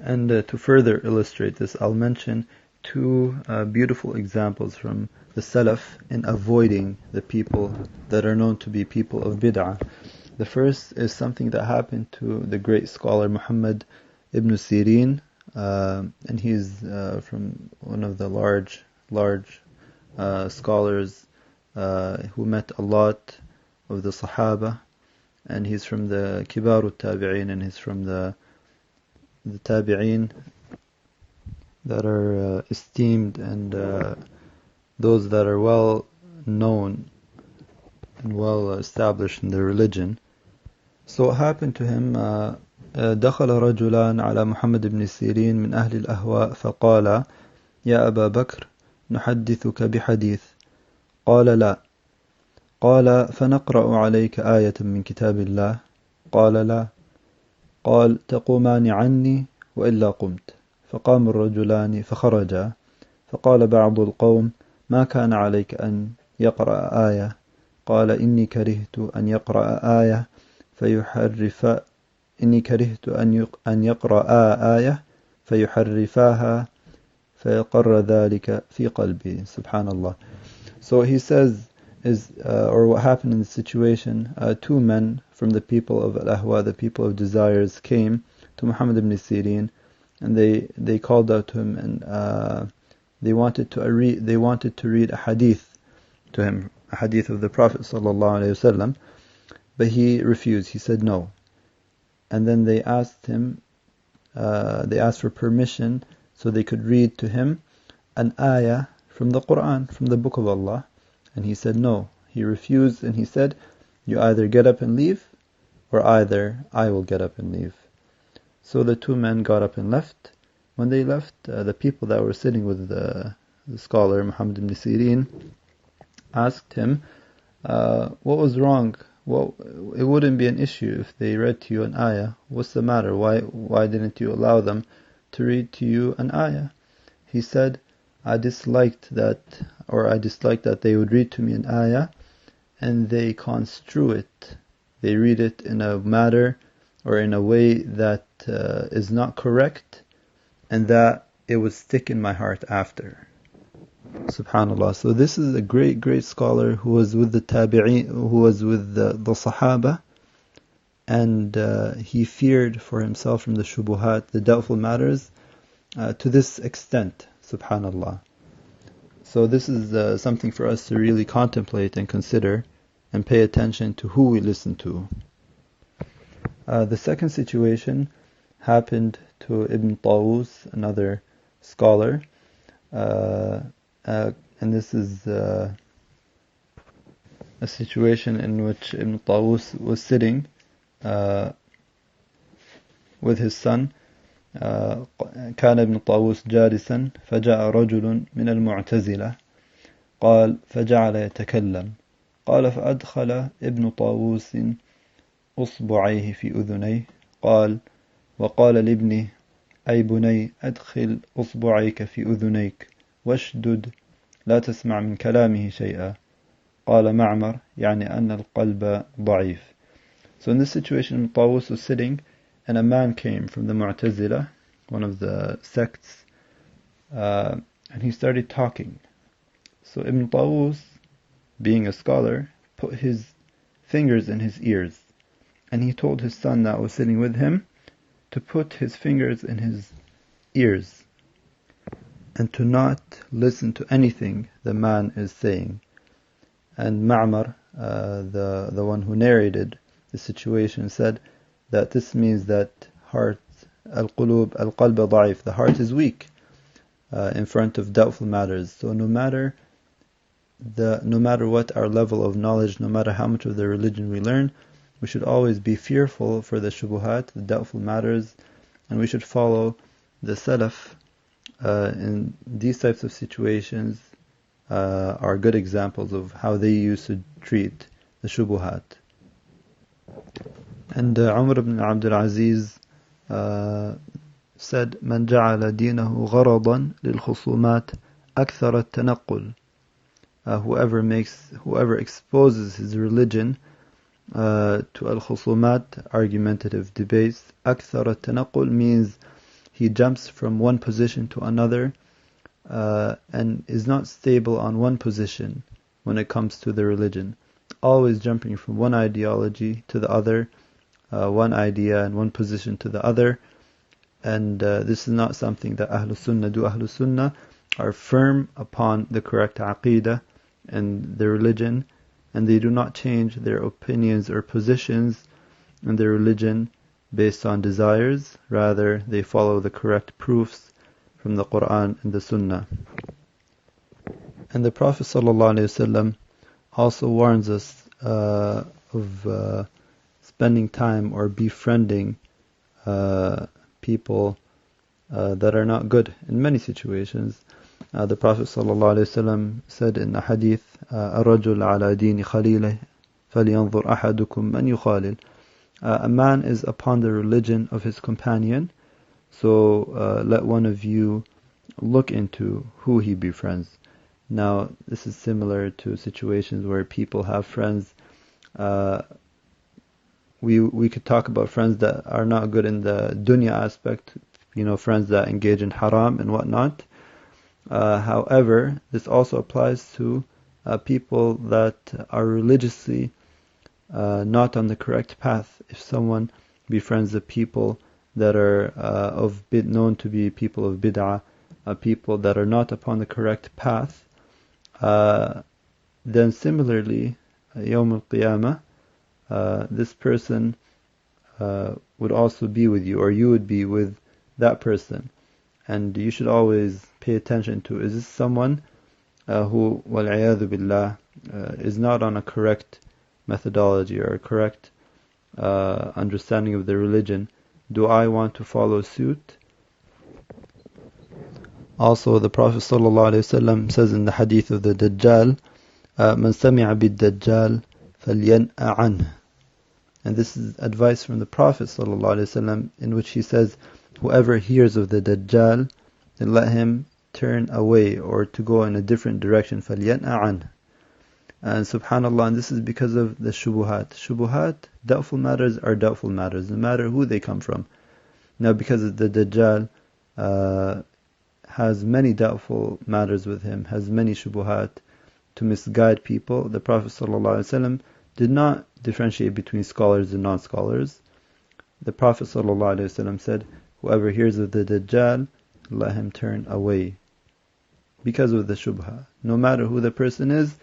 And to further illustrate this, I'll mention two beautiful examples from the Salaf in avoiding the people that are known to be people of bid'ah. The first is something that happened to the great scholar Muhammad ibn Sirin, and he's from one of the large scholars who met a lot of the Sahaba, and he's from the Kibar al-Tabi'in, and he's from the Tabi'in that are esteemed and those that are well known and well established in their religion. So what happened to him, دخل رجلان على محمد بن سيرين من أهل الأهواء فقال يا أبا بكر نحدثك بحديث قال لا قال فنقرأ عليك آية من كتاب الله قال لا قال تقومان عني وإلا قمت فقام الرجلان فخرجا فقال بعض القوم ما كان عليك أن يقرأ آية قال إني كرهت أن يقرأ آية فيحرف إني كرهت أن يقرأ آية فيحرفاها فيقر ذلك في قلبي. Subhanallah. So he says, or what happened in the situation, two men from the people of Al-Ahwa, the people of desires, came to Muhammad ibn Sirin, and they called out to him, and they wanted to read a hadith to him, a hadith of the Prophet ﷺ, but he refused. He said no. And then they asked for permission so they could read to him an ayah from the Quran, from the Book of Allah. And he said no. He refused, and he said, you either get up and leave, or either I will get up and leave. So the two men got up and left. When they left, the people that were sitting with the scholar Muhammad ibn Sirin asked him, what was wrong? Well, it wouldn't be an issue if they read to you an ayah. What's the matter? Why didn't you allow them to read to you an ayah? He said, I disliked that they would read to me an ayah and they construe it. They read it in a matter or in a way that is not correct, and that it would stick in my heart after. Subhanallah. So this is a great scholar who was with the Tabi'in, who was with the Sahaba, and he feared for himself from the shubuhat, the doubtful matters, to this extent. Subhanallah. So this is something for us to really contemplate and consider and pay attention to who we listen to. The second situation happened to Ibn Tawus, another scholar, and this is a situation in which Ibn Tawus was sitting with his son. كان ابن طاووس جالسا فجاء رجل من المعتزلة قال فجعل يتكلم قال فأدخل ابن طاووس أصبعيه في أذنيه قال وقال لابنه أي بني أدخل أصبعيك في أذنيك واشدد لا تسمع من كلامه شيئا قال معمر يعني أن القلب ضعيف. So in this situation, Tawus was sitting, and a man came from the Mu'tazila, one of the sects, and he started talking. So Ibn Tawus, being a scholar, put his fingers in his ears, and he told his son that was sitting with him to put his fingers in his ears and to not listen to anything the man is saying. And Ma'mar, the one who narrated the situation, said that this means that heart, al-qalb da'if, the heart is weak in front of doubtful matters. So no matter what our level of knowledge, no matter how much of the religion we learn, we should always be fearful for the shubuhat, the doubtful matters, and we should follow the Salaf in these types of situations. Are good examples of how they used to treat the shubuhat. And Umar ibn Abdul Aziz said, من جعل دينه غرضا للخصومات أكثر التنقل. Whoever exposes his religion to al-khusumat, argumentative debates, أكثر التنقل means he jumps from one position to another and is not stable on one position when it comes to the religion. Always jumping from one ideology to the other, one idea and one position to the other. And this is not something that Ahlul Sunnah do. Ahlul Sunnah are firm upon the correct aqidah and their religion, and they do not change their opinions or positions in their religion based on desires. Rather, they follow the correct proofs from the Quran and the Sunnah. And the Prophet ﷺ also warns us of spending time or befriending people that are not good in many situations. The Prophet ﷺ said in a hadith, الرجل على دين خليله فلينظر أحدكم من يخالل. A man is upon the religion of his companion, so let one of you look into who he befriends. Now, this is similar to situations where people have friends. We could talk about friends that are not good in the dunya aspect, friends that engage in haram and whatnot. However, this also applies to people that are religiously not on the correct path. If someone befriends the people that are known to be people of bid'ah, people that are not upon the correct path, then similarly, Yawm al-Qiyamah, this person would also be with you, or you would be with that person. And you should always pay attention to, is this someone who, wal-'iyadhu billah, is not on a correct methodology or a correct understanding of the religion? Do I want to follow suit? Also, the Prophet ﷺ says in the hadith of the Dajjal, مَنْ سَمِعَ بِالدَّجَّالِ فَلْيَنْأَ عَنْهُ. And this is advice from the Prophet ﷺ, in which he says, whoever hears of the Dajjal, then let him turn away or to go in a different direction. فَلْيَنْأَ عَنْهُ. And subhanAllah, and this is because of the shubuhat. Shubuhat, doubtful matters are doubtful matters, no matter who they come from. Now, because the Dajjal has many doubtful matters with him, has many shubuhat to misguide people, the Prophet ﷺ did not differentiate between scholars and non-scholars. The Prophet ﷺ said, whoever hears of the Dajjal, let him turn away. Because of the shubha. No matter who the person is,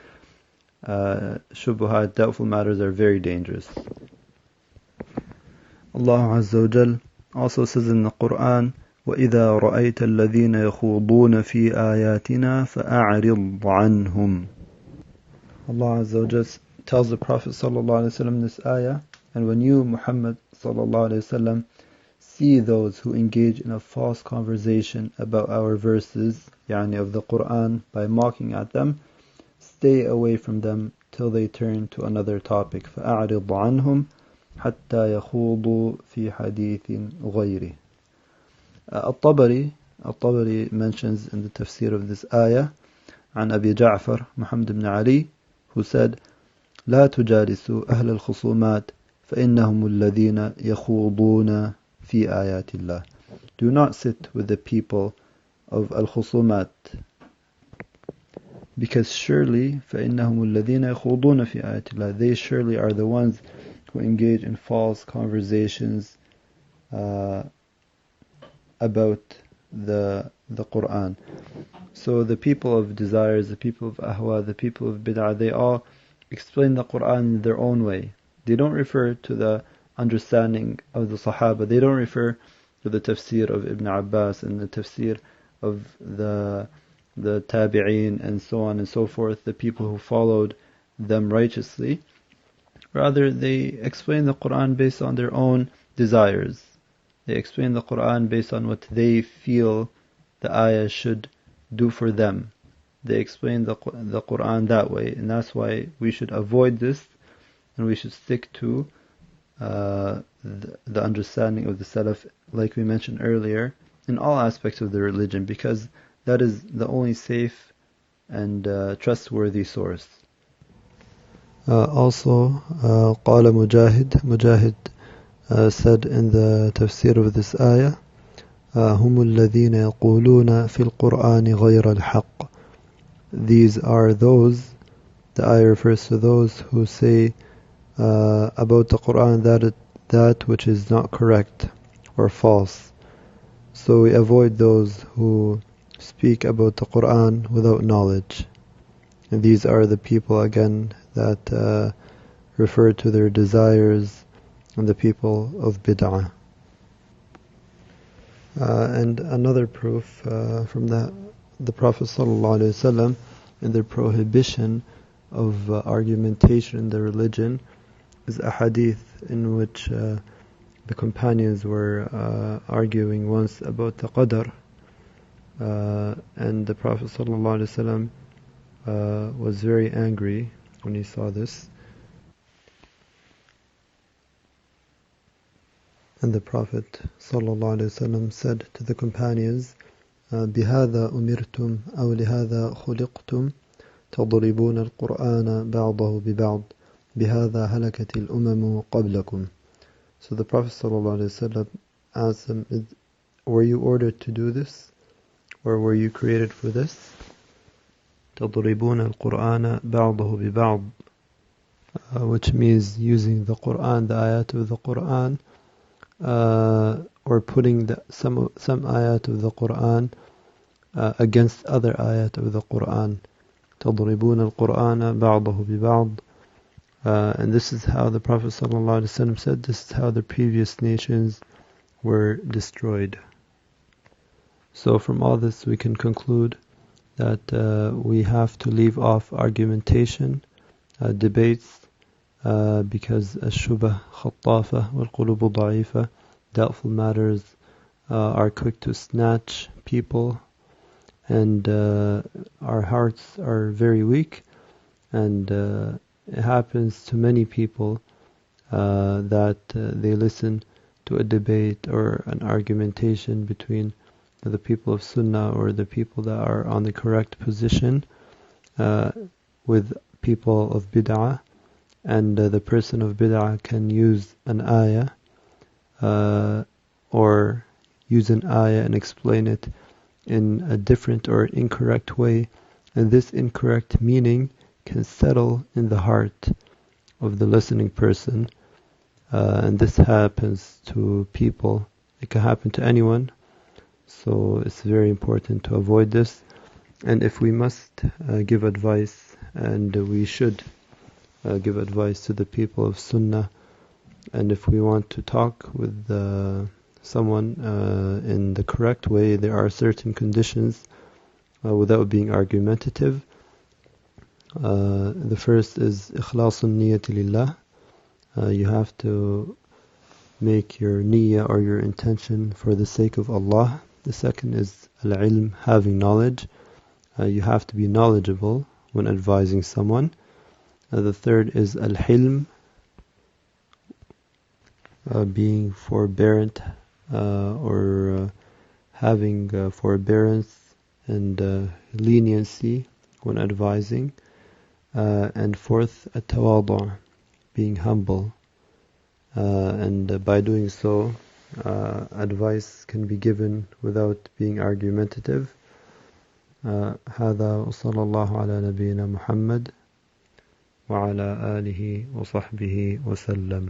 shubuhat, doubtful matters are very dangerous. Allah Azza wa Jal also says in the Quran, وَإِذَا رَأَيْتَ الَّذِينَ يَخُوضُونَ فِي آيَاتِنَا فَأَعْرِضْ عَنْهُمْ. Allah Azza wa Jal tells the Prophet ﷺ this ayah, and when you, Muhammad ﷺ, see those who engage in a false conversation about our verses, yani of the Quran, by mocking at them, stay away from them till they turn to another topic. فَأَعْرِضْ عَنْهُمْ حَتَّى يَخُوضُوا فِي حَدِيثٍ غَيْرِهِ. Al-Tabari mentions in the tafsir of this ayah, عن أبي جعفر محمد بن علي, who said, لا تجالسوا أهل الخصومات فإنهم الذين يخوضون في آيات الله. Do not sit with the people of al-khusumat, because surely فإنهم الذين يخوضون في آيات الله, they surely are the ones who engage in false conversations about the Quran. So the people of desires, the people of ahwa, the people of bid'ah, they all explain the Quran in their own way. They don't refer to the understanding of the Sahaba. They don't refer to the tafsir of Ibn Abbas and the tafsir of the tabi'een and so on and so forth, the people who followed them righteously. Rather, they explain the Quran based on their own desires. They explain the Quran based on what they feel the ayah should do for them. They explain the Quran that way, and that's why we should avoid this, and we should stick to the understanding of the Salaf, like we mentioned earlier, in all aspects of the religion, because that is the only safe and trustworthy source. Also, قال Mujahid said in the tafsir of this ayah, هم الذين يقولون في القرآن غير الحق. These are those, the ayah refers to those who say about the Quran that which is not correct or false. So we avoid those who speak about the Quran without knowledge. And these are the people again that refer to their desires and the people of bid'ah. And another proof from the Prophet ﷺ in the prohibition of argumentation in the religion is a hadith in which the companions were arguing once about the qadr, and the Prophet ﷺ was very angry when he saw this. And the Prophet ﷺ said to the companions, بِهَذَا أُمِرْتُمْ أَوْ لِهَذَا خُلِقْتُمْ تَضْرِبُونَ الْقُرْآنَ بَعْضَهُ بِبَعْضٍ بِهَذَا هَلَكَتِ الْأُمَمُ قَبْلَكُمْ. So the Prophet ﷺ asked them, were you ordered to do this? Or were you created for this? تَضْرِبُونَ الْقُرْآنَ بَعْضَهُ بِبَعْضٍ, which means using the Quran, the ayat of the Quran, or putting some ayat of the Quran against other ayat of the Quran. تَضْرِبُونَ الْقُرْآنَ بَعْضَهُ بِبَعْضٍ. And this is how the Prophet ﷺ said, this is how the previous nations were destroyed. So from all this we can conclude that we have to leave off argumentation, debates, because الشبه خطافة والقلوب ضعيفة, doubtful matters are quick to snatch people, and our hearts are very weak, and it happens to many people that they listen to a debate or an argumentation between the people of Sunnah or the people that are on the correct position with people of bid'ah, and the person of bid'ah can use an ayah or use an ayah and explain it in a different or incorrect way, and this incorrect meaning can settle in the heart of the listening person, and this happens to people. It can happen to anyone, so it's very important to avoid this. And if we must give advice, and we should give advice to the people of Sunnah, and if we want to talk with someone in the correct way, there are certain conditions without being argumentative. The first is ikhlasun niyyati lillah. You have to make your niyyah or your intention for the sake of Allah. The second is al-ilm, having knowledge. You have to be knowledgeable when advising someone. The third is al-hilm, being forbearant or having forbearance and leniency when advising. And fourth, at-tawadu', being humble. And by doing so, advice can be given without being argumentative. هذا وصلى الله على نبينا محمد وعلى آله وصحبه وسلم.